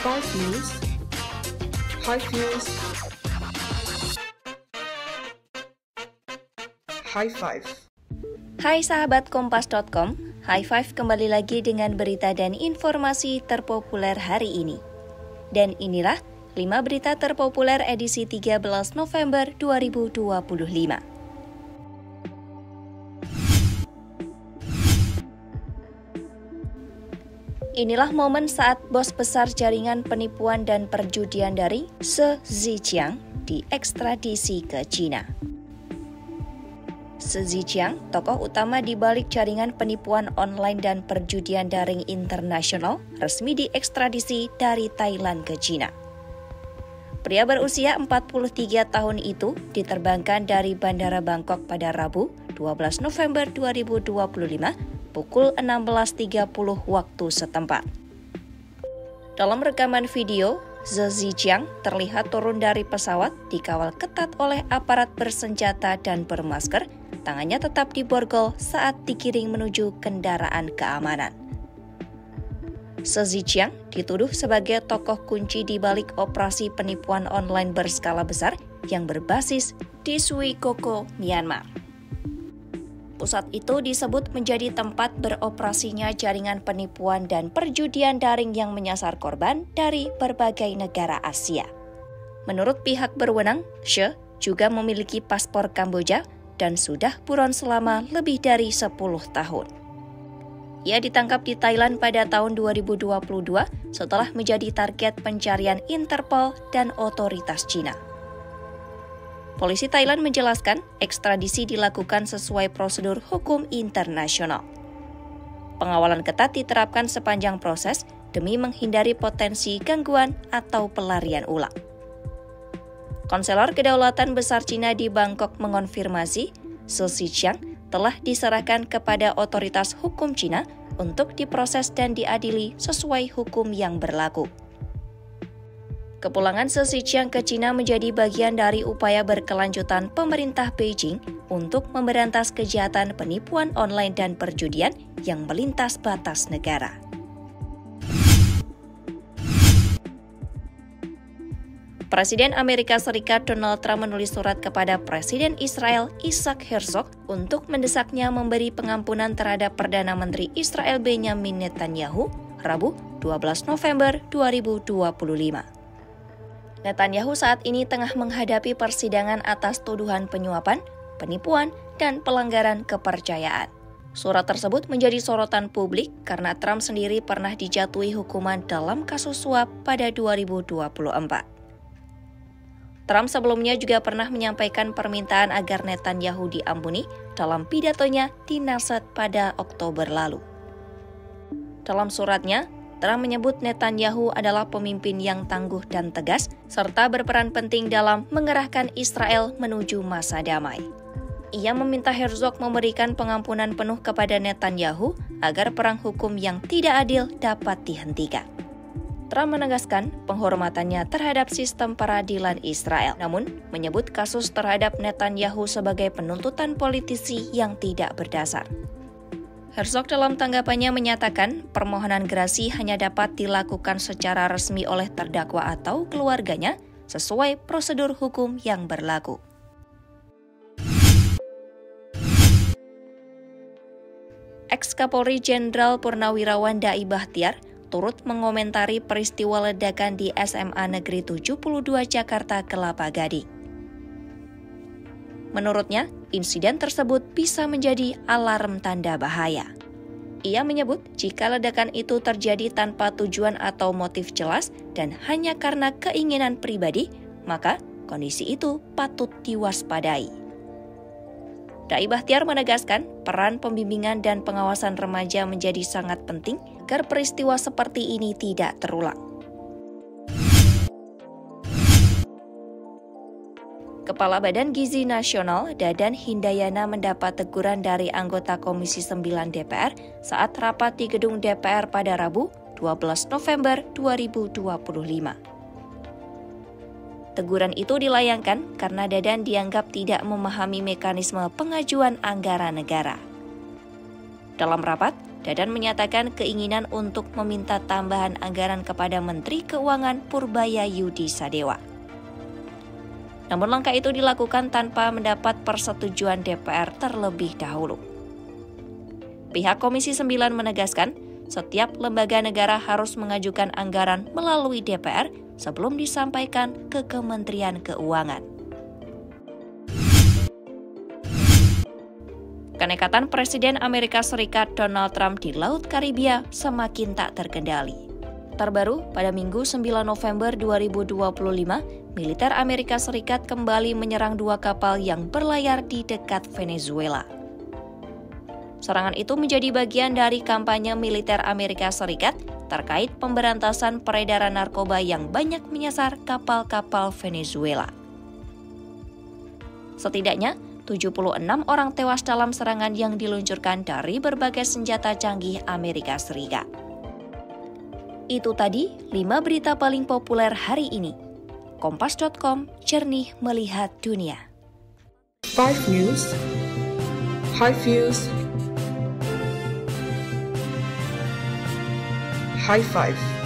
Five News. Five News. High Five. Hai sahabat Kompas.com, High Five kembali lagi dengan berita dan informasi terpopuler hari ini. Dan inilah 5 berita terpopuler edisi 13 November 2025. Inilah momen saat bos besar jaringan penipuan dan perjudian daring Se Zhiqiang diekstradisi ke China. Se Zhiqiang, tokoh utama di balik jaringan penipuan online dan perjudian daring internasional, resmi diekstradisi dari Thailand ke China. Pria berusia 43 tahun itu diterbangkan dari Bandara Bangkok pada Rabu, 12 November 2025, pukul 16.30 waktu setempat. Dalam rekaman video, Se Zhiqiang terlihat turun dari pesawat dikawal ketat oleh aparat bersenjata dan bermasker, tangannya tetap diborgol saat digiring menuju kendaraan keamanan. Se Zhiqiang dituduh sebagai tokoh kunci di balik operasi penipuan online berskala besar yang berbasis di Sui Koko, Myanmar. Pusat itu disebut menjadi tempat beroperasinya jaringan penipuan dan perjudian daring yang menyasar korban dari berbagai negara Asia. Menurut pihak berwenang, She juga memiliki paspor Kamboja dan sudah buron selama lebih dari 10 tahun. Ia ditangkap di Thailand pada tahun 2022 setelah menjadi target pencarian Interpol dan otoritas Cina. Polisi Thailand menjelaskan ekstradisi dilakukan sesuai prosedur hukum internasional. Pengawalan ketat diterapkan sepanjang proses demi menghindari potensi gangguan atau pelarian ulang. Konselor Kedaulatan Besar Cina di Bangkok mengonfirmasi Se Zhiqiang telah diserahkan kepada otoritas hukum Cina untuk diproses dan diadili sesuai hukum yang berlaku. Kepulangan Se Zhiqiang ke China menjadi bagian dari upaya berkelanjutan pemerintah Beijing untuk memberantas kejahatan penipuan online dan perjudian yang melintas batas negara. Presiden Amerika Serikat Donald Trump menulis surat kepada Presiden Israel Isaac Herzog untuk mendesaknya memberi pengampunan terhadap Perdana Menteri Israel Benjamin Netanyahu, Rabu 12 November 2025. Netanyahu saat ini tengah menghadapi persidangan atas tuduhan penyuapan, penipuan, dan pelanggaran kepercayaan. Surat tersebut menjadi sorotan publik karena Trump sendiri pernah dijatuhi hukuman dalam kasus suap pada 2024. Trump sebelumnya juga pernah menyampaikan permintaan agar Netanyahu diampuni dalam pidatonya di Knesset pada Oktober lalu. Dalam suratnya, Trump menyebut Netanyahu adalah pemimpin yang tangguh dan tegas, serta berperan penting dalam mengerahkan Israel menuju masa damai. Ia meminta Herzog memberikan pengampunan penuh kepada Netanyahu agar perang hukum yang tidak adil dapat dihentikan. Trump menegaskan penghormatannya terhadap sistem peradilan Israel, namun menyebut kasus terhadap Netanyahu sebagai penuntutan politisi yang tidak berdasar. Herzog dalam tanggapannya menyatakan permohonan gerasi hanya dapat dilakukan secara resmi oleh terdakwa atau keluarganya sesuai prosedur hukum yang berlaku. Ex-Kapolri Jenderal Purnawirawan Dai Bachtiar turut mengomentari peristiwa ledakan di SMA Negeri 72 Jakarta Kelapa Gading. Menurutnya, insiden tersebut bisa menjadi alarm tanda bahaya. Ia menyebut jika ledakan itu terjadi tanpa tujuan atau motif jelas dan hanya karena keinginan pribadi, maka kondisi itu patut diwaspadai. Dai Bachtiar menegaskan peran pembimbingan dan pengawasan remaja menjadi sangat penting agar peristiwa seperti ini tidak terulang. Kepala Badan Gizi Nasional Dadan Hindayana mendapat teguran dari anggota Komisi 9 DPR saat rapat di gedung DPR pada Rabu 12 November 2025. Teguran itu dilayangkan karena Dadan dianggap tidak memahami mekanisme pengajuan anggaran negara. Dalam rapat, Dadan menyatakan keinginan untuk meminta tambahan anggaran kepada Menteri Keuangan Purbaya Yudi Sadewa. Namun langkah itu dilakukan tanpa mendapat persetujuan DPR terlebih dahulu. Pihak Komisi 9 menegaskan, setiap lembaga negara harus mengajukan anggaran melalui DPR sebelum disampaikan ke Kementerian Keuangan. Kenekatan Presiden Amerika Serikat Donald Trump di Laut Karibia semakin tak terkendali. Terbaru, pada Minggu 9 November 2025, militer Amerika Serikat kembali menyerang 2 kapal yang berlayar di dekat Venezuela. Serangan itu menjadi bagian dari kampanye militer Amerika Serikat terkait pemberantasan peredaran narkoba yang banyak menyasar kapal-kapal Venezuela. Setidaknya, 76 orang tewas dalam serangan yang diluncurkan dari berbagai senjata canggih Amerika Serikat. Itu tadi 5 berita paling populer hari ini. Kompas.com, jernih melihat dunia. 5 News, High Views, High Five.